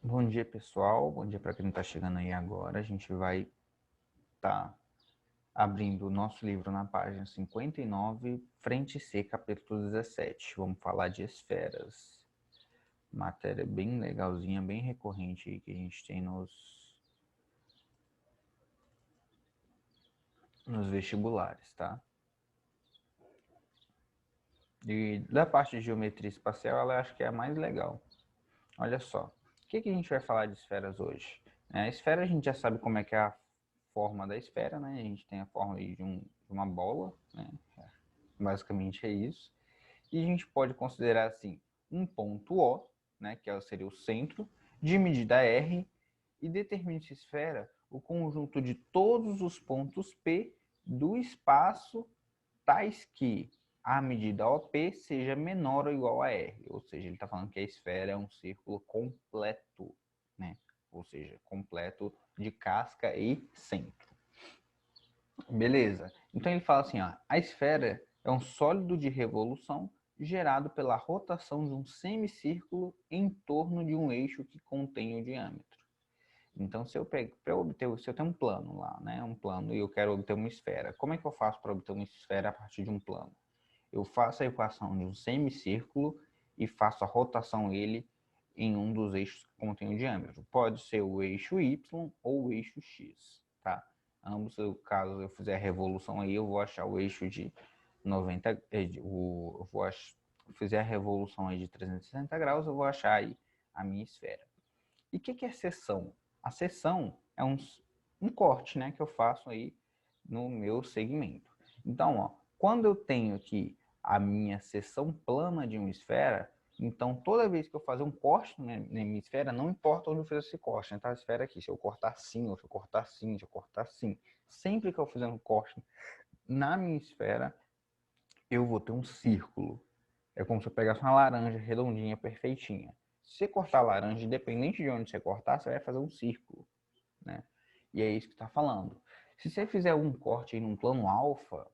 Bom dia, pessoal. Bom dia para quem está chegando aí agora. A gente vai estar abrindo o nosso livro na página 59, frente C, capítulo 17. Vamos falar de esferas. Matéria bem legalzinha, bem recorrente aí que a gente tem nos vestibulares, tá? E da parte de geometria espacial, ela acho que é a mais legal. Olha só, o que a gente vai falar de esferas hoje? A esfera a gente já sabe como é que é a forma da esfera, né? A gente tem a forma aí de uma bola, né? Basicamente é isso. E a gente pode considerar assim um ponto O, né, que seria o centro, de medida R, e determine essa esfera o conjunto de todos os pontos P do espaço tais que a medida OP seja menor ou igual a R. Ou seja, ele está falando que a esfera é um círculo completo, né? Ou seja, completo de casca e centro. Beleza. Então ele fala assim, ó, a esfera é um sólido de revolução gerado pela rotação de um semicírculo em torno de um eixo que contém o diâmetro. Então, se eu tenho um plano lá, né, um plano e eu quero obter uma esfera, como é que eu faço para obter uma esfera a partir de um plano? Eu faço a equação de um semicírculo e faço a rotação ele em um dos eixos que contém o diâmetro. Pode ser o eixo Y ou o eixo X, tá? Ambos, caso eu fizer a revolução aí, eu vou achar o eixo de 90, fizer a revolução aí de 360 graus, eu vou achar aí a minha esfera. E o que é seção? A seção é um corte, né, que eu faço aí no meu segmento. Então, ó, quando eu tenho aqui a minha seção plana de uma esfera, então toda vez que eu fazer um corte na minha esfera, não importa onde eu fizer esse corte, né, tá? A esfera aqui, se eu cortar assim, ou se eu cortar assim, se eu cortar assim, sempre que eu fizer um corte na minha esfera, eu vou ter um círculo. É como se eu pegasse uma laranja redondinha, perfeitinha. Se você cortar a laranja, independente de onde você cortar, você vai fazer um círculo, né? E é isso que está falando. Se você fizer um corte em um plano alfa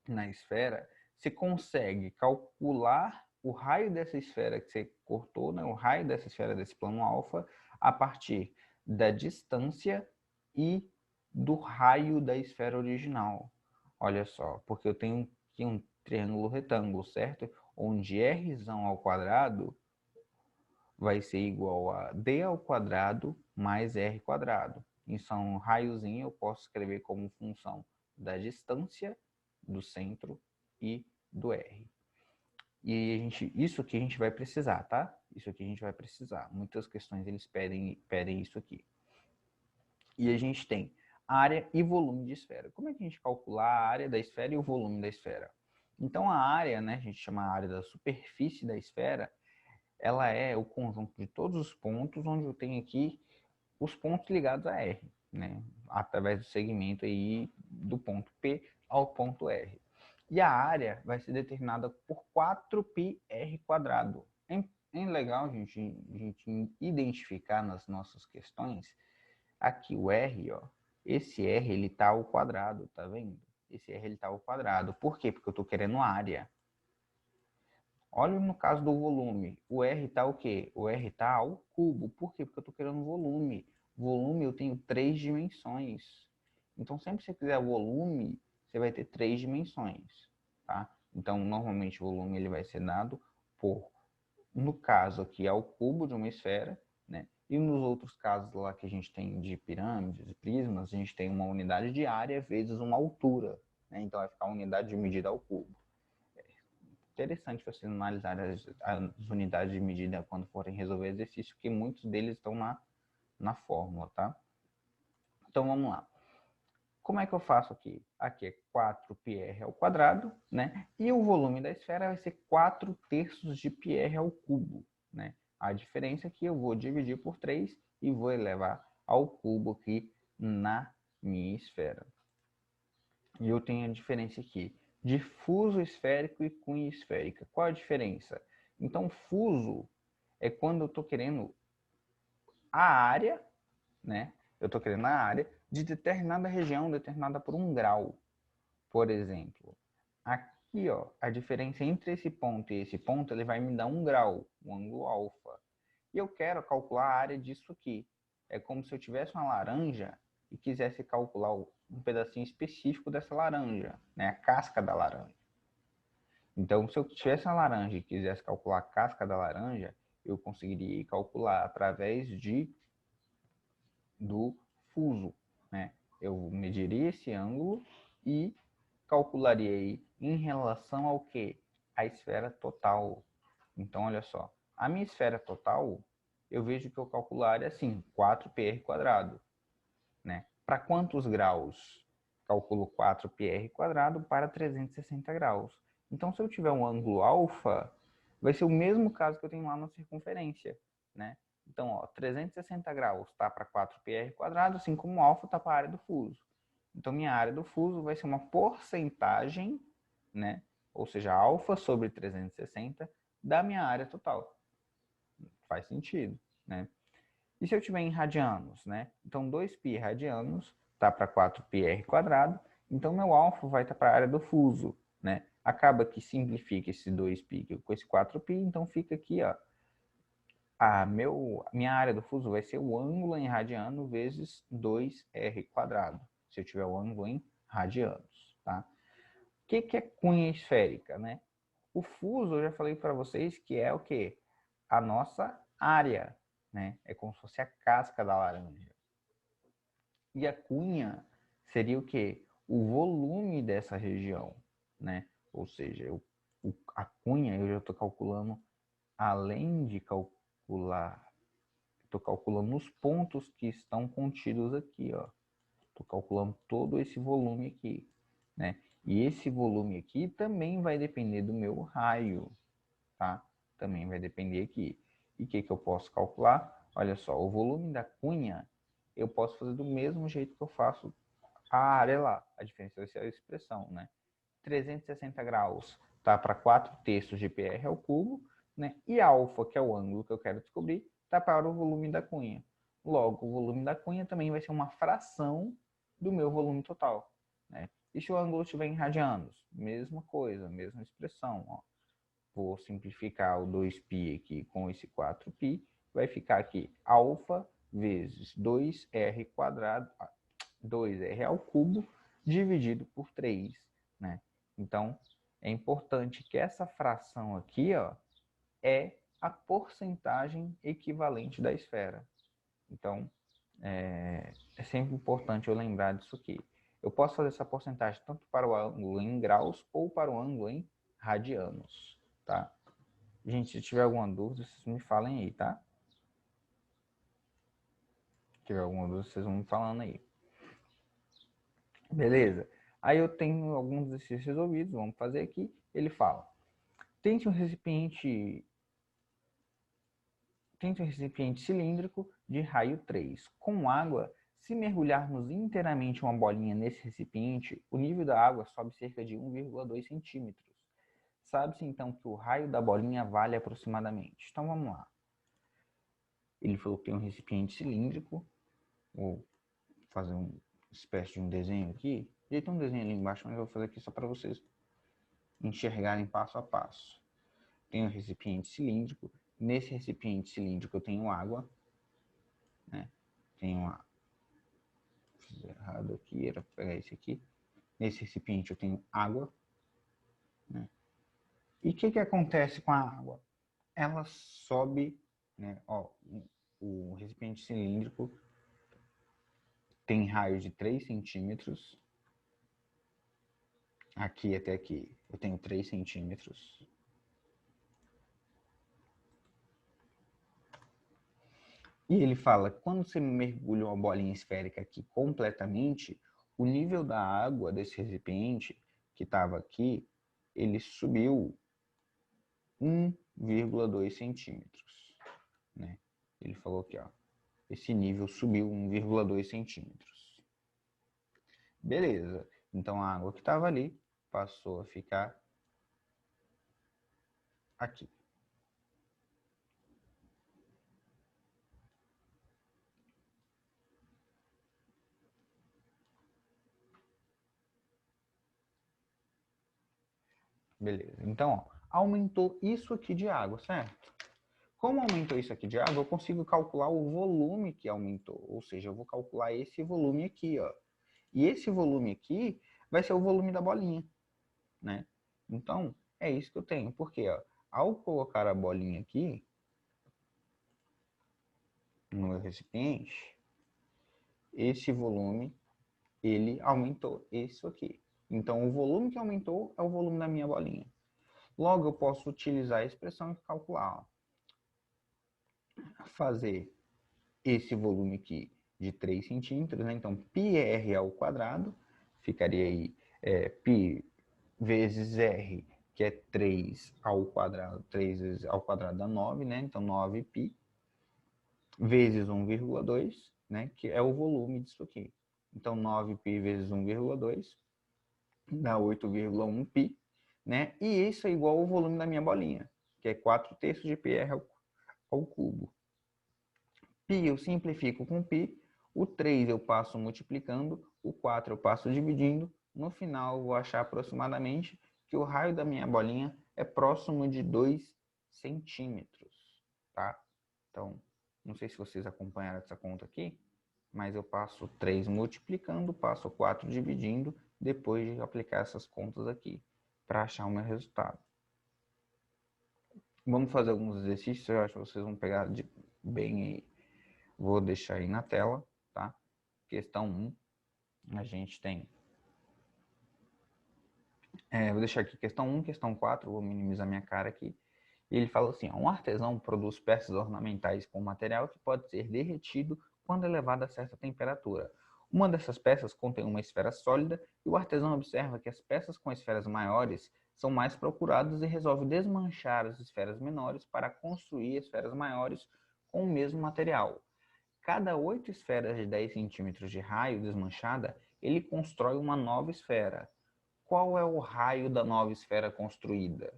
na esfera, você consegue calcular o raio dessa esfera que você cortou, né? O raio dessa esfera desse plano alfa, a partir da distância e do raio da esfera original. Olha só, porque eu tenho aqui um triângulo retângulo, certo? Onde r ao quadrado vai ser igual a d ao quadrado mais r quadrado. Então, um raiozinho eu posso escrever como função da distância do centro e do r. E isso aqui a gente vai precisar, tá? Isso aqui a gente vai precisar. Muitas questões eles pedem isso aqui. E a gente tem área e volume de esfera. Como é que a gente calcula a área da esfera e o volume da esfera? Então a área, né, a gente chama a área da superfície da esfera, ela é o conjunto de todos os pontos onde eu tenho aqui os pontos ligados a R, né? Através do segmento aí do ponto P ao ponto R. E a área vai ser determinada por 4πr quadrado. É legal a gente identificar nas nossas questões aqui o R, ó. Esse R ele tá ao quadrado, tá vendo? Esse R ele tá ao quadrado. Por quê? Porque eu estou querendo área. Olha no caso do volume. O R está o quê? O R está ao cubo. Por quê? Porque eu estou querendo volume. Volume eu tenho 3 dimensões. Então, sempre que você quiser volume, você vai ter 3 dimensões. Tá? Então, normalmente o volume ele vai ser dado por, no caso aqui, ao cubo de uma esfera. Né? E nos outros casos lá que a gente tem de pirâmides e prismas, a gente tem uma unidade de área vezes uma altura. Né? Então, vai ficar a unidade de medida ao cubo. Interessante você analisar as unidades de medida quando forem resolver exercício, porque muitos deles estão na fórmula, tá? Então vamos lá. Como é que eu faço aqui? Aqui é 4πr ao quadrado, né? E o volume da esfera vai ser 4/3 de πr ao cubo, né? A diferença é que eu vou dividir por 3 e vou elevar ao cubo aqui na minha esfera. E eu tenho a diferença aqui de fuso esférico e cunha esférica. Qual a diferença? Então, fuso é quando eu estou querendo a área, né? Eu estou querendo a área de determinada região, determinada por 1 grau. Por exemplo, aqui, ó, a diferença entre esse ponto e esse ponto, ele vai me dar 1 grau, o ângulo alfa. E eu quero calcular a área disso aqui. É como se eu tivesse uma laranja e quisesse calcular um pedacinho específico dessa laranja, né? A casca da laranja. Então, se eu tivesse uma laranja e quisesse calcular a casca da laranja, eu conseguiria calcular através do fuso, né? Eu mediria esse ângulo e calcularia aí em relação ao que? A esfera total. Então, olha só, a minha esfera total, eu vejo que eu calcular é assim, 4πr², né? Para quantos graus? Calculo 4πr² para 360 graus. Então, se eu tiver um ângulo alfa, vai ser o mesmo caso que eu tenho lá na circunferência, né? Então, ó, 360 graus está para 4πr², assim como o alfa está para a área do fuso. Então, minha área do fuso vai ser uma porcentagem, né? Ou seja, alfa sobre 360 da minha área total. Faz sentido, né? E se eu tiver em radianos, né? Então, 2π radianos está para 4πr², então meu alfa vai estar para a área do fuso, né? Acaba que simplifica esse 2π com esse 4π, então fica aqui, ó. Minha área do fuso vai ser o ângulo em radiano vezes 2r², se eu tiver o ângulo em radianos, tá? O que é cunha esférica, né? O fuso, eu já falei para vocês que é o quê? A nossa área, né? É como se fosse a casca da laranja. E a cunha seria o quê? O volume dessa região, né? Ou seja, a cunha eu já estou calculando, além de calcular, estou calculando os pontos que estão contidos aqui, ó. Estou calculando todo esse volume aqui, né? E esse volume aqui também vai depender do meu raio, tá? Também vai depender aqui. E o que eu posso calcular? Olha só, o volume da cunha eu posso fazer do mesmo jeito que eu faço a área lá. A diferença vai ser a expressão, né? 360 graus tá para 4/3 de πr ao cubo, né? E alfa, que é o ângulo que eu quero descobrir, tá para o volume da cunha. Logo, o volume da cunha também vai ser uma fração do meu volume total, né? E se o ângulo estiver em radianos? Mesma coisa, mesma expressão, ó. Vou simplificar o 2π aqui com esse 4π, vai ficar aqui alfa vezes 2r², 2r ao cubo, dividido por 3, né? Então, é importante que essa fração aqui, ó, é a porcentagem equivalente da esfera. Então, é sempre importante eu lembrar disso aqui. Eu posso fazer essa porcentagem tanto para o ângulo em graus ou para o ângulo em radianos, tá? Gente, se tiver alguma dúvida, vocês me falem aí, tá? Se tiver alguma dúvida, vocês vão me falando aí. Beleza? Aí eu tenho alguns exercícios resolvidos, vamos fazer aqui. Ele fala, tente um recipiente cilíndrico de raio 3. Com água, se mergulharmos inteiramente uma bolinha nesse recipiente, o nível da água sobe cerca de 1,2 centímetros. Sabe-se então que o raio da bolinha vale aproximadamente. Então vamos lá. Ele falou que tem um recipiente cilíndrico. Vou fazer uma espécie de um desenho aqui. Ele tem um desenho ali embaixo, mas eu vou fazer aqui só para vocês enxergarem passo a passo. Tem um recipiente cilíndrico. Nesse recipiente cilíndrico eu tenho água, né? Tenho uma... Fiz errado aqui, era pegar esse aqui. Nesse recipiente eu tenho água, né? E o que acontece com a água? Ela sobe, né? Ó, o recipiente cilíndrico tem raio de 3 centímetros. Aqui até aqui eu tenho 3 centímetros. E ele fala que quando você mergulha uma bolinha esférica aqui completamente, o nível da água desse recipiente que estava aqui, ele subiu 1,2 centímetros. Né? Ele falou aqui, ó, esse nível subiu 1,2 centímetros. Beleza, então a água que estava ali passou a ficar aqui. Beleza, então ó, aumentou isso aqui de água, certo? Como aumentou isso aqui de água, eu consigo calcular o volume que aumentou. Ou seja, eu vou calcular esse volume aqui, ó. E esse volume aqui vai ser o volume da bolinha, né? Então, é isso que eu tenho. Porque, ó, ao colocar a bolinha aqui no meu recipiente, esse volume, ele aumentou isso aqui. Então, o volume que aumentou é o volume da minha bolinha. Logo, eu posso utilizar a expressão e calcular, ó. Fazer esse volume aqui de 3 centímetros, né? Então, πr ao quadrado, ficaria aí π vezes r, que é 3 ao quadrado, 3 vezes ao quadrado dá 9, né? Então, 9π, vezes 1,2, né? Que é o volume disso aqui. Então, 9π vezes 1,2 dá 8,1π, né? E isso é igual ao volume da minha bolinha, que é 4/3 de πr ao cubo. Π eu simplifico com π, o 3 eu passo multiplicando, o 4 eu passo dividindo, no final eu vou achar aproximadamente que o raio da minha bolinha é próximo de 2 centímetros, tá? Então, não sei se vocês acompanharam essa conta aqui, mas eu passo 3 multiplicando, passo 4 dividindo, depois de aplicar essas contas aqui, para achar o meu resultado. Vamos fazer alguns exercícios, eu acho que vocês vão pegar bem aí. Vou deixar aí na tela, tá? Questão 1, a gente tem... vou deixar aqui questão 1, questão 4, vou minimizar minha cara aqui. E ele fala assim, ó, um artesão produz peças ornamentais com material que pode ser derretido quando elevado a certa temperatura. Uma dessas peças contém uma esfera sólida e o artesão observa que as peças com esferas maiores são mais procuradas e resolve desmanchar as esferas menores para construir esferas maiores com o mesmo material. Cada 8 esferas de 10 centímetros de raio desmanchada, ele constrói uma nova esfera. Qual é o raio da nova esfera construída?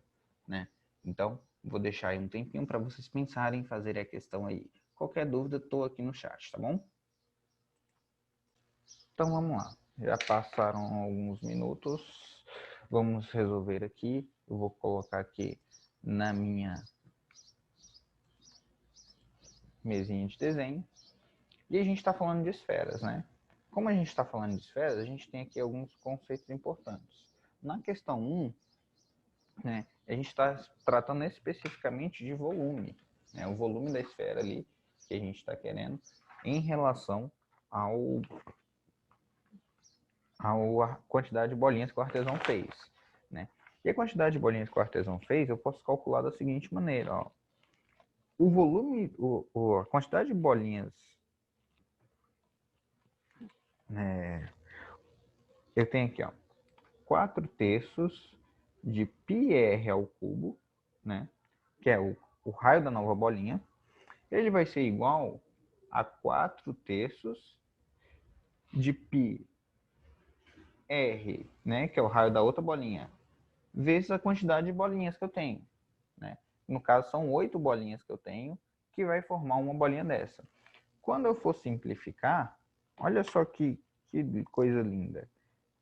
Né? Então, vou deixar aí um tempinho para vocês pensarem em fazer a questão aí. Qualquer dúvida, estou aqui no chat, tá bom? Então, vamos lá. Já passaram alguns minutos. Vamos resolver aqui. Eu vou colocar aqui na minha mesinha de desenho. E a gente está falando de esferas, né? Como a gente está falando de esferas, a gente tem aqui alguns conceitos importantes. Na questão 1, né, a gente está tratando especificamente de volume, né, o volume da esfera ali que a gente está querendo em relação à quantidade de bolinhas que o artesão fez. Né? E a quantidade de bolinhas que o artesão fez, eu posso calcular da seguinte maneira. Ó. O volume, a quantidade de bolinhas... eu tenho aqui, ó, 4/3 de πr ao cubo, né? Que é o raio da nova bolinha. Ele vai ser igual a 4/3 de πr, né? Que é o raio da outra bolinha, vezes a quantidade de bolinhas que eu tenho. Né? No caso, são 8 bolinhas que eu tenho, que vai formar uma bolinha dessa. Quando eu for simplificar, olha só que coisa linda.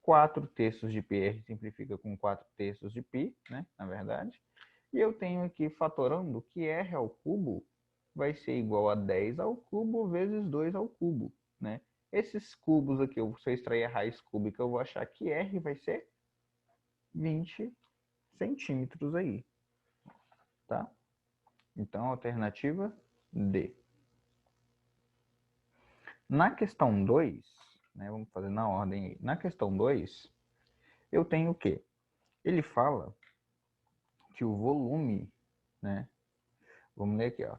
4/3 de πr simplifica com 4/3 de π, né, na verdade. E eu tenho aqui fatorando que r ao cubo vai ser igual a 10 ao cubo vezes 2 ao cubo, né? Esses cubos aqui, se eu extrair a raiz cúbica, eu vou achar que r vai ser 20 centímetros aí, tá? Então, alternativa D. Na questão 2, né, vamos fazer na ordem aí. Na questão 2, eu tenho o quê? Ele fala que o volume, né? Vamos ler aqui, ó.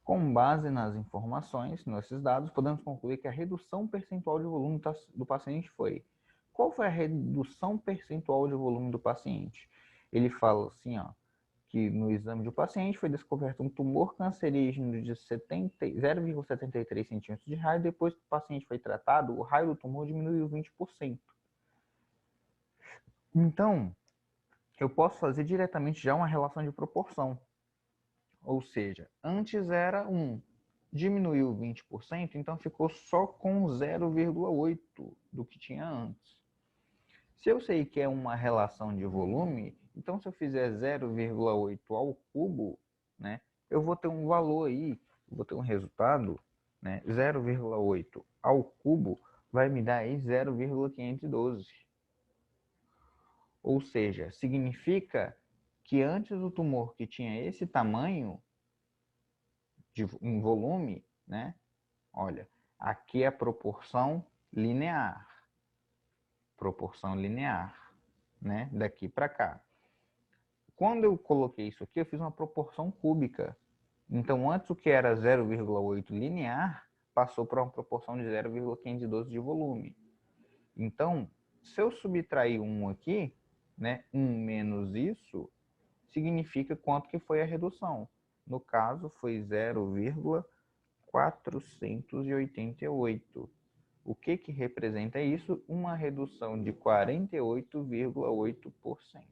Com base nas informações, nesses dados, podemos concluir que a redução percentual de volume do paciente foi. Qual foi a redução percentual de volume do paciente? Ele fala assim, ó, que no exame do paciente foi descoberto um tumor cancerígeno de 0,73 centímetros de raio. Depois que o paciente foi tratado, o raio do tumor diminuiu 20%. Então, eu posso fazer diretamente já uma relação de proporção. Ou seja, antes era 1, diminuiu 20%, então ficou só com 0,8 do que tinha antes. Se eu sei que é uma relação de volume, então se eu fizer 0,8 ao cubo, né, eu vou ter um valor aí, vou ter um resultado, né? 0,8 ao cubo vai me dar aí 0,512. Ou seja, significa que antes o tumor que tinha esse tamanho em volume, né? Olha, aqui é a proporção linear. Proporção linear, né? Daqui para cá. Quando eu coloquei isso aqui, eu fiz uma proporção cúbica. Então, antes o que era 0,8 linear, passou para uma proporção de 0,512 de volume. Então, se eu subtrair 1 aqui, né, 1 menos isso, significa quanto que foi a redução. No caso, foi 0,488. O que representa isso? Uma redução de 48,8%.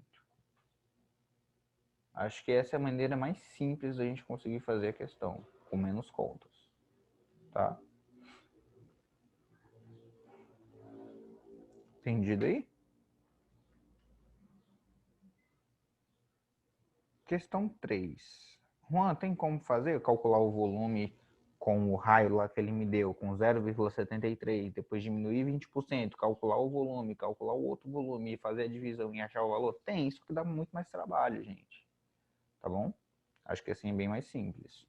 Acho que essa é a maneira mais simples da gente conseguir fazer a questão, com menos contas, tá? Entendido aí? Questão 3. Juan, tem como fazer? Calcular o volume com o raio lá que ele me deu, com 0,73, depois diminuir 20%, calcular o volume, calcular o outro volume, fazer a divisão e achar o valor? Tem, isso que dá muito mais trabalho, gente. Tá bom? Acho que assim é bem mais simples.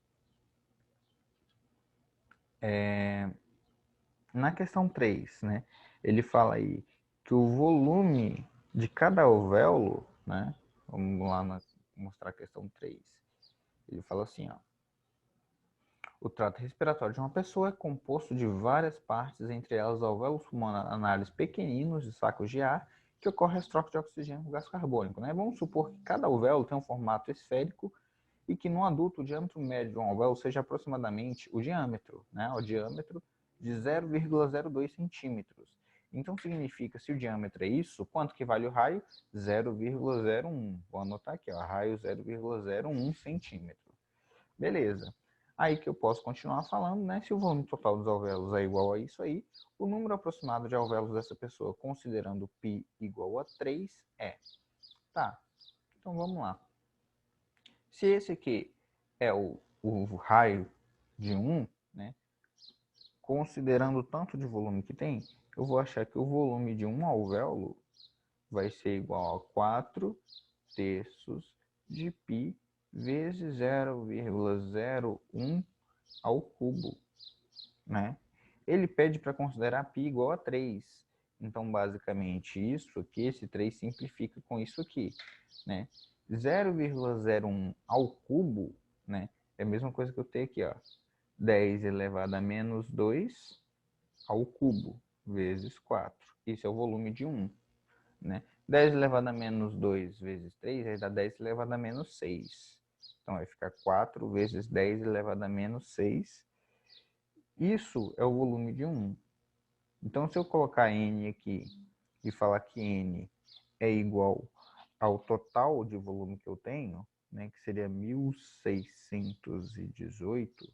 Na questão 3, né, ele fala aí que o volume de cada alvéolo, né, vamos lá mostrar a questão 3. Ele fala assim, ó, o trato respiratório de uma pessoa é composto de várias partes, entre elas alvéolos pulmonares pequeninos de sacos de ar, que ocorre as trocas de oxigênio com gás carbônico. Né? Vamos supor que cada alvéolo tem um formato esférico e que no adulto o diâmetro médio de um alvéolo seja aproximadamente o diâmetro de 0,02 centímetros. Então significa, se o diâmetro é isso, quanto que vale o raio? 0,01. Vou anotar aqui, ó, raio 0,01 centímetro. Beleza. Aí que eu posso continuar falando, né? Se o volume total dos alvéolos é igual a isso aí, o número aproximado de alvéolos dessa pessoa, considerando π igual a 3, é. Tá, então vamos lá. Se esse aqui é o raio de 1, né? Considerando o tanto de volume que tem, eu vou achar que o volume de um alvéolo vai ser igual a 4 terços de π vezes 0,01 ao cubo, né? Ele pede para considerar π igual a 3. Então, basicamente, isso aqui, esse 3 simplifica com isso aqui, né? 0,01 ao cubo, né? É a mesma coisa que eu tenho aqui, ó. 10 elevado a menos 2 ao cubo, vezes 4. Isso é o volume de 1, né? 10 elevado a menos 2 vezes 3 vai dar 10 elevado a menos 6. Então, vai ficar 4 vezes 10 elevado a menos 6. Isso é o volume de 1. Então, se eu colocar N aqui e falar que N é igual ao total de volume que eu tenho, né, que seria 1618,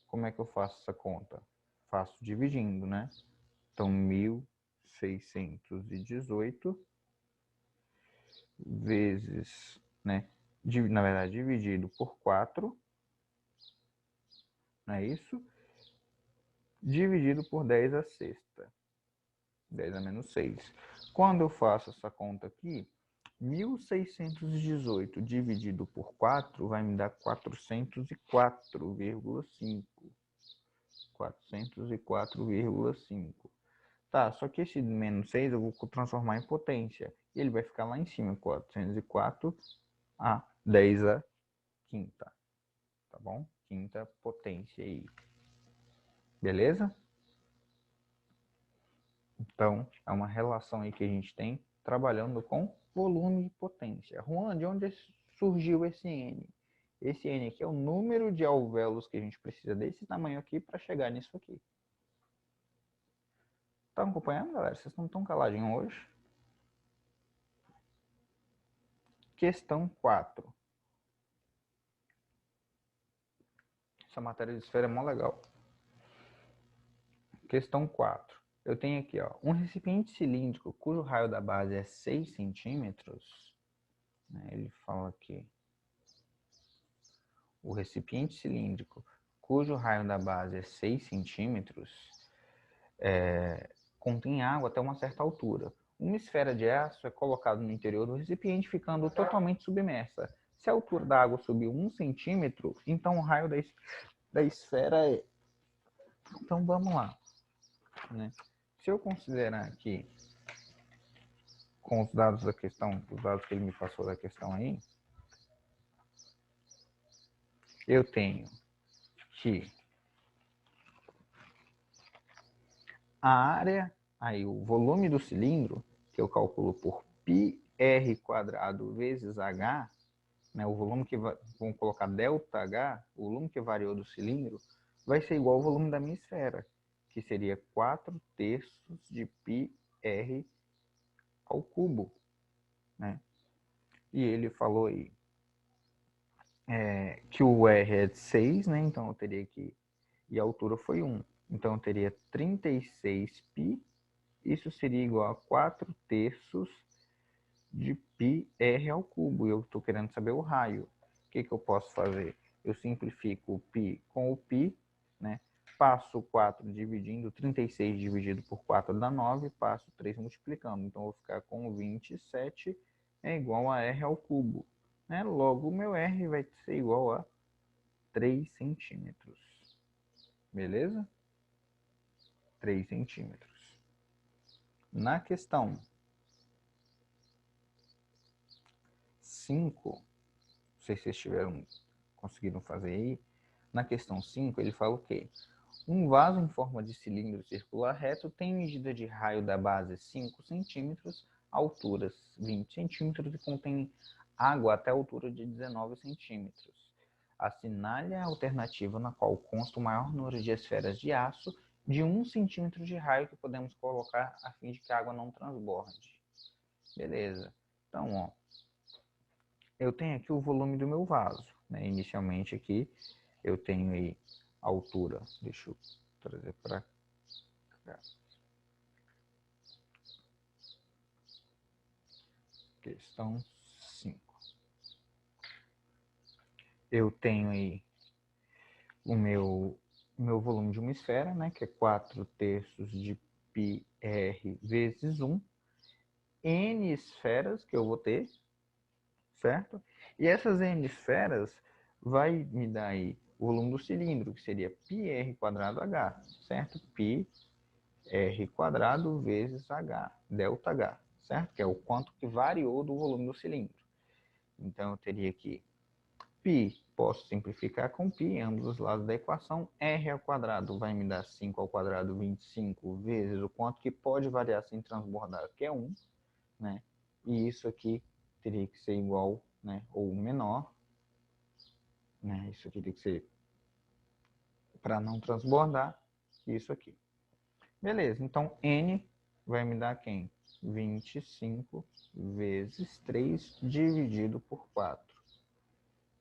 como é que eu faço essa conta? Faço dividindo, né? Então, 1618 vezes, né, na verdade, dividido por 4, não é isso? Dividido por 10 a sexta. 10 a menos 6. Quando eu faço essa conta aqui, 1618 dividido por 4 vai me dar 404,5. 404,5. Tá, só que esse menos 6 eu vou transformar em potência. E ele vai ficar lá em cima, 404 a 10 a quinta. Tá bom? Quinta potência aí. Beleza? Então, é uma relação aí que a gente tem trabalhando com volume e potência. Juan, de onde surgiu esse N? Esse N aqui é o número de alvéolos que a gente precisa desse tamanho aqui para chegar nisso aqui. Estão acompanhando, galera? Vocês não estão caladinhos hoje? Questão 4. Essa matéria de esfera é mó legal. Questão 4. Eu tenho aqui, ó, um recipiente cilíndrico cujo raio da base é 6 centímetros. Né, ele fala aqui. o recipiente cilíndrico, cujo raio da base é 6 centímetros, contém água até uma certa altura. Uma esfera de aço é colocada no interior do recipiente, ficando totalmente submersa. Se a altura da água subir 1 centímetro, então o raio da esfera é... Então vamos lá, né? Se eu considerar aqui, com os dados da questão, os dados que ele me passou da questão aí, eu tenho que a área, aí o volume do cilindro, que eu calculo por πr² vezes h, né, o volume que vamos colocar ΔH, o volume que variou do cilindro, vai ser igual ao volume da minha esfera, que seria 4/3 de πr ao cubo, né? E ele falou aí que o R é de 6, né? Então eu teria que... E a altura foi 1. Então eu teria 36π. Isso seria igual a 4/3 de πr ao cubo. E eu estou querendo saber o raio. O que eu posso fazer? Eu simplifico o π com o π, né? Passo 4 dividindo, 36 dividido por 4 dá 9, passo 3 multiplicando. Então, eu vou ficar com 27 é igual a R ao cubo, né? Logo, o meu R vai ser igual a 3 centímetros. Beleza? 3 centímetros. Na questão 5, não sei se vocês conseguiram fazer aí, na questão 5 ele fala o quê? Um vaso em forma de cilindro circular reto tem medida de raio da base 5 centímetros, altura 20 centímetros e contém água até a altura de 19 centímetros. Assinale a alternativa na qual consta o maior número de esferas de aço de 1 centímetro de raio que podemos colocar a fim de que a água não transborde. Beleza. Então, ó, eu tenho aqui o volume do meu vaso, né? Inicialmente aqui eu tenho aí a altura, deixa eu trazer para cá. Questão 5. Eu tenho aí o meu volume de uma esfera, né, que é 4/3 de πr vezes 1, n esferas que eu vou ter, certo? E essas n esferas vai me dar aí o volume do cilindro, que seria πr²h, certo? πr² vezes h, ΔH, certo? Que é o quanto que variou do volume do cilindro. Então, eu teria aqui π, posso simplificar com π em ambos os lados da equação. R² vai me dar 5², 25, vezes o quanto que pode variar sem transbordar, que é 1, né? E isso aqui teria que ser igual, né, ou menor, né? Isso aqui tem que ser para não transbordar, isso aqui. Beleza, então N vai me dar quem? 25 vezes 3 dividido por 4.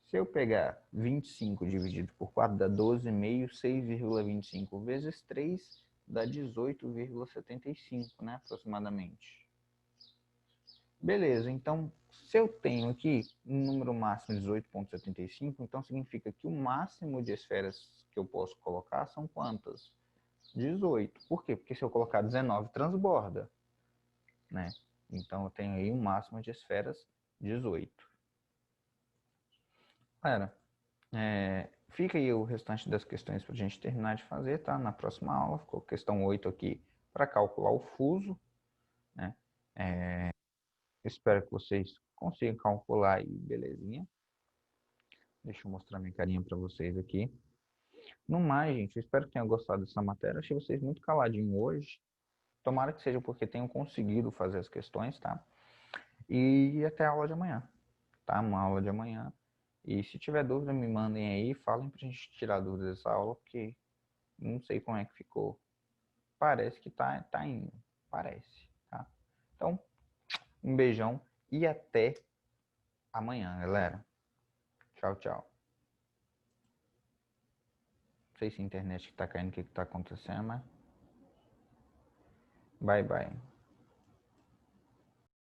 Se eu pegar 25 dividido por 4 dá 12,5, 6,25 vezes 3 dá 18,75, né, aproximadamente. Beleza, então se eu tenho aqui um número máximo de 18,75, então significa que o máximo de esferas que eu posso colocar são quantas? 18. Por quê? Porque se eu colocar 19 transborda, né? Então eu tenho aí um máximo de esferas 18. Galera, fica aí o restante das questões para a gente terminar de fazer, tá? Na próxima aula, ficou questão 8 aqui para calcular o fuso, né? Espero que vocês consigam calcular aí, belezinha. Deixa eu mostrar minha carinha para vocês aqui. No mais, gente, eu espero que tenham gostado dessa matéria. Achei vocês muito caladinhos hoje. Tomara que seja porque tenham conseguido fazer as questões, tá? E até a aula de amanhã, tá? Uma aula de amanhã. E se tiver dúvida, me mandem aí, falem pra gente tirar dúvidas dessa aula, porque não sei como é que ficou. Parece que tá indo. Parece, tá? Então, um beijão e até amanhã, galera. Tchau, tchau. Não sei se a internet que tá caindo, o que tá acontecendo, mas... Bye, bye.